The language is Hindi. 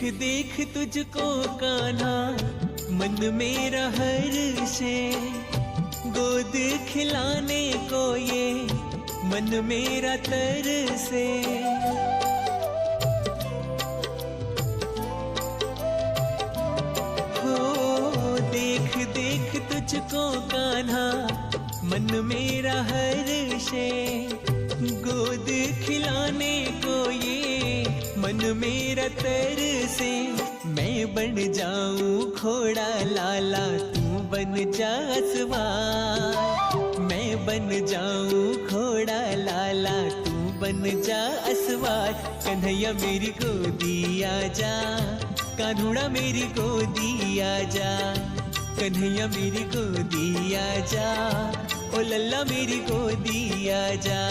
देख तुझको कान्हा मन मेरा हर्षे, गोद खिलाने को ये मन मेरा तरसे। हो देख देख तुझको कान्हा मन मेरा हर्षे, गोद खिलाने को ये मन मेरा तरसे। मैं बन जाऊं घोड़ा लाला तू बन जा सवार, मैं बन जाऊं घोड़ा लाला तू बन जा असवार। कन्हैया मेरी गोदी आजा, कान्हुड़ा मेरी गोदी आजा, कन्हैया मेरी गोदी आजा, ओ लल्ला मेरी गोदी आजा।